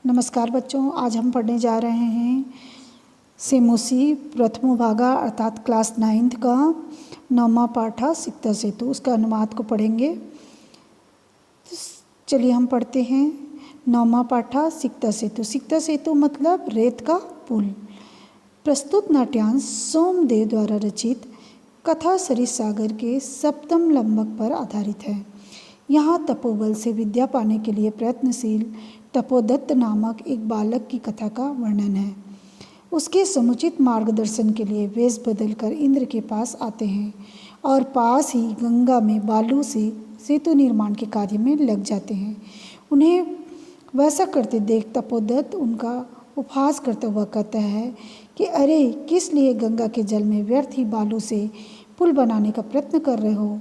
नमस्कार बच्चों, आज हम पढ़ने जा रहे हैं सेमोसी प्रथमो भागा अर्थात क्लास 9th का 9वां पाठा सिक्ता सेतु। उसका अनुवाद को पढ़ेंगे। चलिए हम पढ़ते हैं 9वां पाठा सिक्ता सेतु। सिक्ता सेतु मतलब रेत का पुल। प्रस्तुत नाट्यांश सोमदेव द्वारा रचित कथा सरित सागर के सप्तम लंबक पर आधारित है। यहाँ तपोबल से विद्या पाने के लिए प्रयत्नशील तपोदत्त नामक एक बालक की कथा का वर्णन है। उसके समुचित मार्गदर्शन के लिए वेश बदलकर इंद्र के पास आते हैं और पास ही गंगा में बालू से सेतु निर्माण के कार्य में लग जाते हैं। उन्हें वैसा करते देख तपोदत्त उनका उपहास करता हुआ कहता है कि अरे, किस लिए गंगा के जल में व्यर्थ ही बालू से पुल बनाने का प्रयत्न कर रहे हो।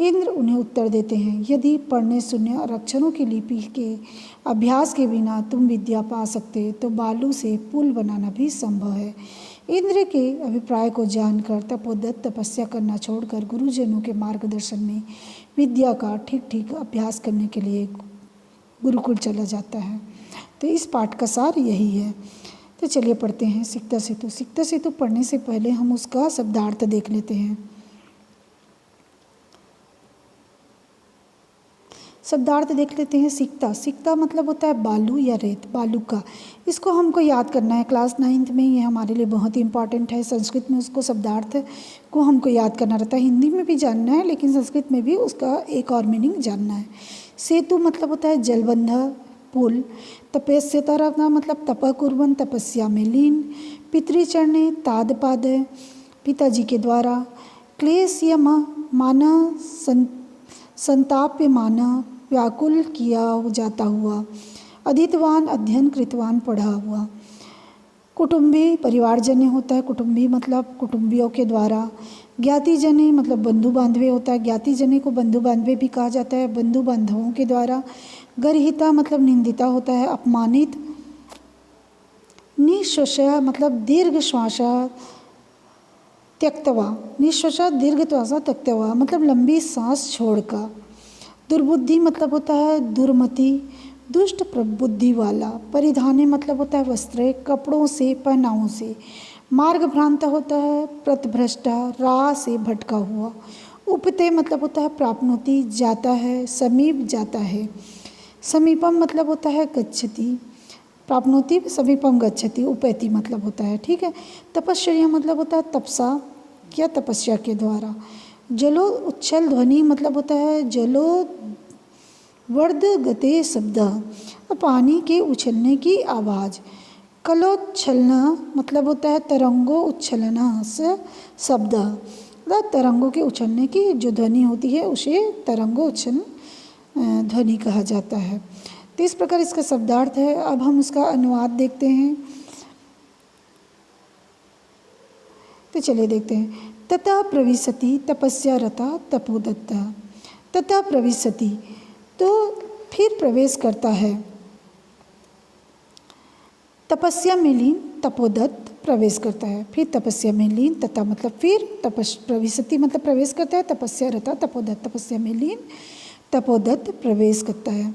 इंद्र उन्हें उत्तर देते हैं, यदि पढ़ने सुनने और अक्षरों की लिपि के अभ्यास के बिना तुम विद्या पा सकते तो बालू से पुल बनाना भी संभव है। इंद्र के अभिप्राय को जानकर तपोदत्त तपस्या करना छोड़कर गुरुजनों के मार्गदर्शन में विद्या का ठीक ठीक अभ्यास करने के लिए गुरुकुल चला जाता है। तो इस पाठ का सार यही है। तो चलिए पढ़ते हैं सिक्ता सेतु। सिक्ता सेतु पढ़ने से पहले हम उसका शब्दार्थ देख लेते हैं। शब्दार्थ देख लेते हैं। सिक्ता, सिक्ता मतलब होता है बालू या रेत, बालू का। इसको हमको याद करना है क्लास 9th में। ये हमारे लिए बहुत ही इंपॉर्टेंट है। संस्कृत में उसको शब्दार्थ को हमको याद करना रहता है। हिंदी में भी जानना है, लेकिन संस्कृत में भी उसका एक और मीनिंग जानना है। सेतु मतलब होता है जलबंध, पुल। तपस्यता रहना मतलब तपः कुर्वन्, तपस्या में लीन। पितृचरणे तादपाद, पिताजी के द्वारा। क्लेशयम माना संताप्य माना, व्याकुल किया जाता हुआ। अधीतवान अध्ययन कृतवान, पढ़ा हुआ। कुटुंबी परिवारजन्य होता है। कुटुंबी मतलब कुटुंबियों के द्वारा। ज्ञातिजन्य मतलब बंधु बांधवे होता है। ज्ञातिजन्य को बंधु बांधवे भी कहा जाता है, बंधु बांधवों के द्वारा। गर्हिता मतलब निंदिता होता है, अपमानित। निःश्वासा मतलब दीर्घ श्वासा त्यक्तवा, निःश्वासा दीर्घ श्वासा त्यक्तवा मतलब लंबी सांस छोड़कर। दुर्बुद्धि मतलब होता है दुर्मति, दुष्ट प्रबुद्धि वाला। परिधाने मतलब होता है वस्त्र, कपड़ों से, पहनावों से। मार्ग भ्रांत होता है पथभ्रष्टा, राह से भटका हुआ। उपते मतलब होता है प्राप्नोति, जाता है, समीप जाता है। समीपम मतलब होता है गच्छति, प्राप्नोति समीपम गच्छति। उपैति मतलब होता है, ठीक है। तपश्चर्या मतलब होता है तपसा या तपस्या के द्वारा। जलो उच्छल ध्वनि मतलब होता है जलो वर्ध गते शब्द, पानी के उछलने की आवाज़। कलोच्छलना मतलब होता है तरंगो उच्छलना से शब्द, मतलब तरंगों के उछलने की जो ध्वनि होती है उसे तरंगो उच्छल ध्वनि कहा जाता है। तो इस प्रकार इसका शब्दार्थ है। अब हम उसका अनुवाद देखते हैं। तो चलिए देखते हैं। तथा प्रविशति तपस्या रता तपोदत्त। तथा प्रविशति तो फिर प्रवेश करता है। तपस्या में लीन तपोदत्त प्रवेश करता है। फिर तपस्या में लीन, तथा मतलब फिर, प्रविशति मतलब प्रवेश करता है। तपस्या रता तपोदत्त, तपस्या में लीन तपोदत्त प्रवेश करता है।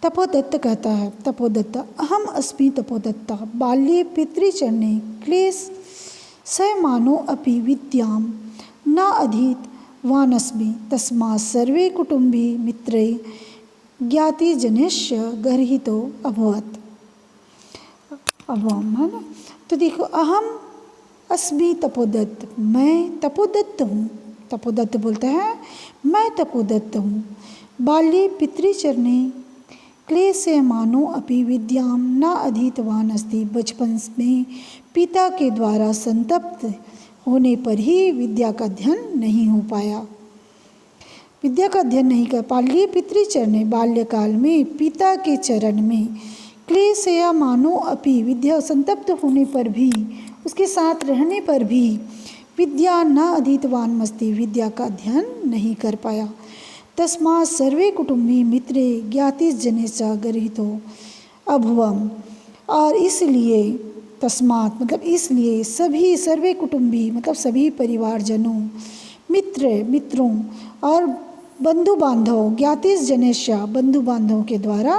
तपोदत्त कहता है, तपोदत्त अहम अस्मि तपोदत्ता बाल्ये पितृचरणे क्लेश सयमानो अपि विद्यां न अधीतवानस्मि, तस्मात् सर्वे कुटुम्बी मित्रै ज्ञातिजनश्च गर्हितो अभवत्। अभवम्, है ना। तो देखो, अहम अस्मि तपोदत्त, मैं तपोदत्त हूँ। तपोदत्त बोलता है मैं तपोदत्त हूँ। बाल्ये पितृचरणे क्लेशयमानो अपि विद्यां न अधीतवान अस्ति, बचपन में पिता के द्वारा संतप्त होने पर ही विद्या का अध्ययन नहीं हो पाया। विद्या का अध्ययन नहीं कर बाल्ये पितृचरणे, बाल्यकाल में पिता के चरण में। क्लेशयमानो अपि विद्या संतप्त होने पर भी, उसके साथ रहने पर भी। विद्या न अधीतवान मस्ति, विद्या का अध्ययन नहीं कर पाया। तस्मात् सर्वे कुटुम्बी मित्रे ज्ञातिजनेचा गर्हितो अभवम्, और इसलिए तस्मात् मतलब इसलिए सभी, सर्वे कुटुम्बी मतलब सभी परिवारजनों, मित्रों और बंधु बांधव, ज्ञातिजनेशा बंधु बांधवों के द्वारा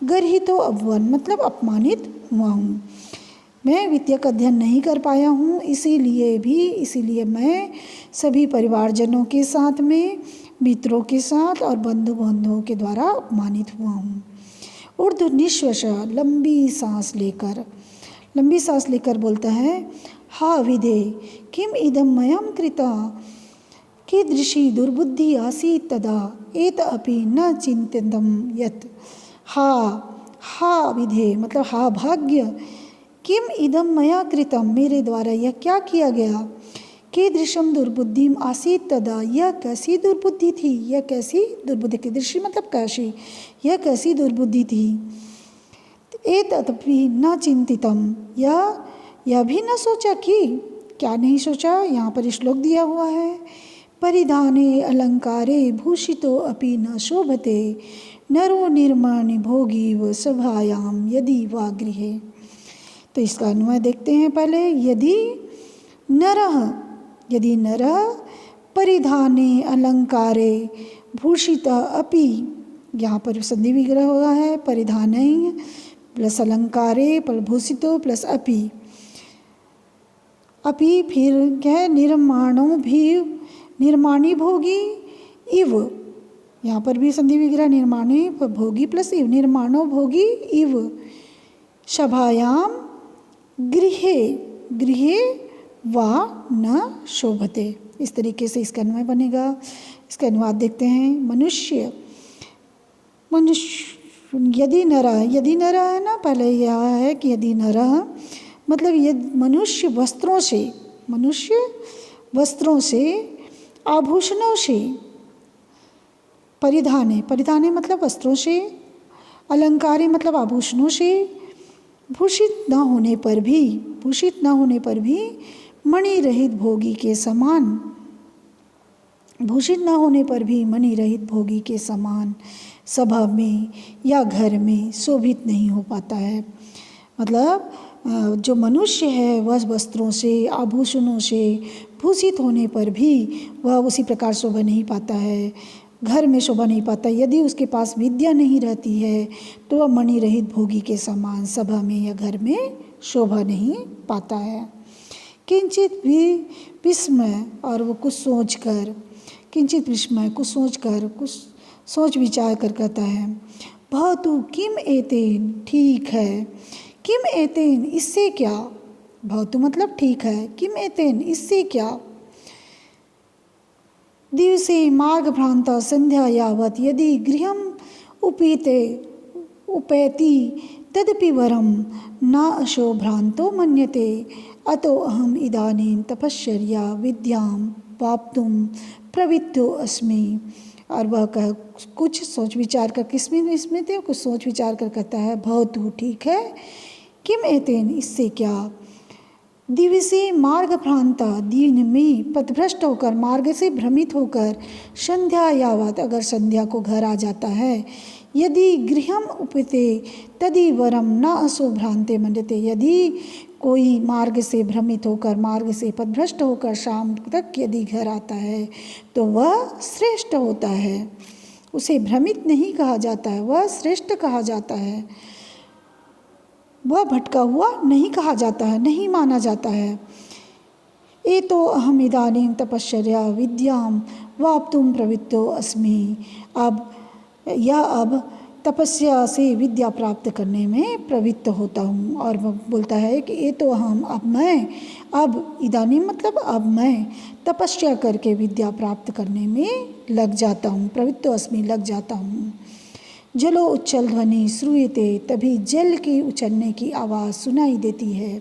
गर्हितो अभवन मतलब अपमानित हुआ हूँ। मैं विद्यक अध्ययन नहीं कर पाया हूँ, इसीलिए मैं सभी परिवारजनों के साथ में, मित्रों के साथ और बंधु बांधवों के द्वारा अपमानित हुआ हूँ। ऊर्ध्व निश्वास लंबी सांस लेकर बोलता है, हा विधे किम इदं मयं कृता कीदृशी दुर्बुद्धि आसीत् तदा एत अपि न चिन्तितं यत्। हा विधे मतलब हा भाग्य, किम इदं मया कृतम मेरे द्वारा यह क्या किया गया, कीदृशम दुर्बुद्धिम आसीत् तदा यह कैसी दुर्बुद्धि थी, यह कैसी दुर्बुद्धि, कीदृशी मतलब कैसी, यह कैसी दुर्बुद्धि थी। एतदपि न चिंतितम यह भी न सोचा कि, क्या नहीं सोचा, यहाँ पर श्लोक दिया हुआ है, परिधाने अलंकारे भूषितो अपि न शोभते नरो निर्माणि भोगी व सभायाम यदि वा गृहे। तो इसका अनुवाद देखते हैं पहले। यदि नरः परिधाने अलंकारे भूषिता अपि, यहाँ पर संधि विग्रह हुआ है, परिधाने प्लस अलंकारे प्लस भूषितो प्लस अपि फिर क्या है, निर्माणी भोगी इव, यहाँ पर भी संधि विग्रह निर्माणी भोगी प्लस इव, निर्माणो भोगी इव, सभायाम गृहे वा न शोभते। इस तरीके से इसका अन्वय बनेगा। इसका अनुवाद देखते हैं। मनुष्य यदि नरः है ना, पहले यह है कि यदि नरः मतलब ये मनुष्य वस्त्रों से आभूषणों से, परिधाने मतलब वस्त्रों से, अलंकारे मतलब आभूषणों से, भूषित न होने पर भी मणि रहित भोगी के समान सभा में या घर में शोभित नहीं हो पाता है। मतलब जो मनुष्य है वह वस्त्रों से, आभूषणों से भूषित होने पर भी वह उसी प्रकार शोभा नहीं पाता है, घर में शोभा नहीं पाता। यदि उसके पास विद्या नहीं रहती है तो वह मणि रहित भोगी के समान सभा में या घर में शोभा नहीं पाता है। किंचित विस्मय, और वो कुछ सोच कर कुछ सोच विचार कर कहता है, भवतु किम एतेन, ठीक है, किम एतेन इससे क्या, भवतु मतलब ठीक है, किम एतेन इससे क्या, दिवसे मार्गभ्रांता संध्या यावत् यदि गृहम उपैति तदपि वरम न अशोभ्रांतो मन्यते अतो अहम इदानीं तपश्चर्या विद्याम वाप्तुम प्रवृत्तो अस्मि। और वह कुछ सोच विचार कर, किसमें थे, कुछ सोच विचार कर कहता है, भवतु ठीक है, किम एतेन इससे क्या, दिवसे मार्ग भ्रांता दिन में पथभ्रष्ट होकर, मार्ग से भ्रमित होकर, संध्या यावत अगर संध्या को घर आ जाता है, यदि गृहम उपते तदि वरम न अशोभ्रांते मन्यते, यदि कोई मार्ग से भ्रमित होकर, मार्ग से पथभ्रष्ट होकर शाम तक यदि घर आता है तो वह श्रेष्ठ होता है, उसे भ्रमित नहीं कहा जाता है, वह श्रेष्ठ कहा जाता है, वह भटका हुआ नहीं कहा जाता है, नहीं माना जाता है। ये तो अहम इदानीं तपश्चर्या विद्याम वाप्तुम प्रवृत्तो अस्मि, अब तपस्या से विद्या प्राप्त करने में प्रवृत्त होता हूँ। और वह बोलता है कि ये तो अब इदानीं मतलब अब मैं तपस्या करके विद्या प्राप्त करने में लग जाता हूँ, प्रवृत्तो अस्मि लग जाता हूँ। जलो उच्छल ध्वनि श्रूयते, तभी जल के उछलने की आवाज़ सुनाई देती है।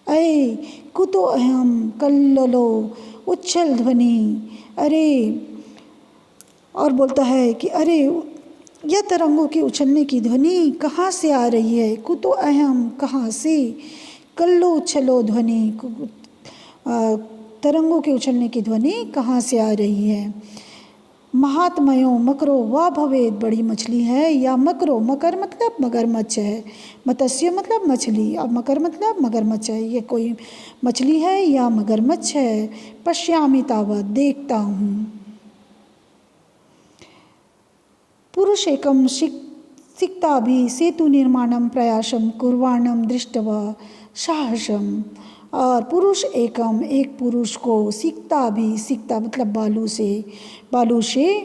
अये कुतो अहम कल्लोलो उच्छल ध्वनि, अरे, और बोलता है कि अरे यह तरंगों के उछलने की ध्वनि कहाँ से आ रही है, कुतो अहम कहाँ से, कल्लो उच्छलो ध्वनि तरंगों के उछलने की ध्वनि कहाँ से आ रही है। महात्मयो मकरो वा भवेद, बड़ी मछली है, या मकरो, मकर मतलब मगरमच्छ है, मत्स्य मतलब मछली, और मकर मतलब मगरमच्छ है, ये कोई मछली है या मगरमच्छ है। पश्यामि तावत्, देखता हूँ। पुरुष एकम सिक्ताभि सेतु निर्माणम प्रयासम कुर्वाणम दृष्टवा साहसम। और पुरुष एकम, एक पुरुष को सिक्ताभि, सिक्ता मतलब बालू से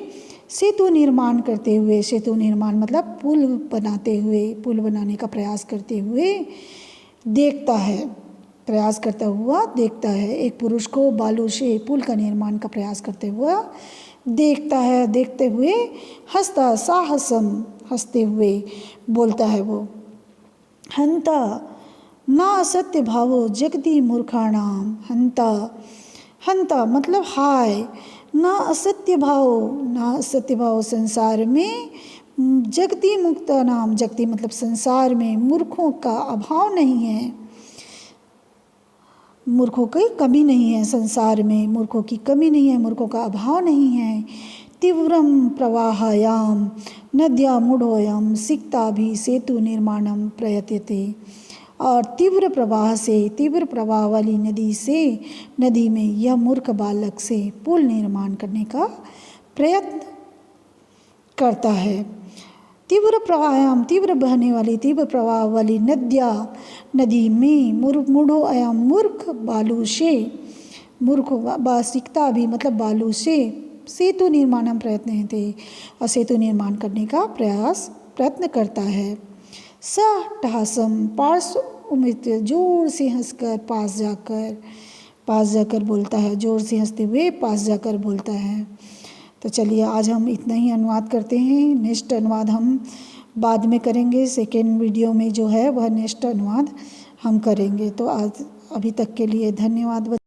सेतु निर्माण करते हुए, सेतु निर्माण मतलब पुल बनाते हुए, पुल बनाने का प्रयास करते हुए देखता है, प्रयास करता हुआ देखता है। एक पुरुष को बालू से पुल का निर्माण का प्रयास करते हुआ देखता है, देखते हुए हंसता, साहसम हंसते हुए बोलता है वो। हंता ना असत्य भावो जगति मूर्खाणाम। हंता, हंता मतलब हाय, ना असत्य भाव संसार में, जगति मुक्ता नाम, जगति मतलब संसार में मूर्खों का अभाव नहीं है, मूर्खों की कमी नहीं है, संसार में मूर्खों की कमी नहीं है, मूर्खों का अभाव नहीं है। तीव्रम प्रवाहायाम नद्या मूढ़ोयम सिक्ताभि सेतु निर्माणम प्रयत्यते। और तीव्र प्रवाह से, तीव्र प्रवाह वाली नदी से, नदी में यह मूर्ख बालक से पुल निर्माण करने का प्रयत्न करता है। तीव्र प्रवाहायाम, तीव्र बहने वाली, तीव्र प्रवाह वाली नद्या, नदी में मूढ़ो अयम मूर्ख बालू से, मूर्ख सिक्ताभि मतलब बालू से सेतु निर्माणम प्रयत्न थे, और सेतु निर्माण करने का प्रयत्न करता है। स टहासम पार्श्व उमित, जोर से हंसकर पास जाकर बोलता है, जोर से हंसते हुए पास जाकर बोलता है। तो चलिए आज हम इतना ही अनुवाद करते हैं, नेक्स्ट अनुवाद हम बाद में करेंगे, सेकेंड वीडियो में जो है वह नेक्स्ट अनुवाद हम करेंगे। तो आज अभी तक के लिए धन्यवाद।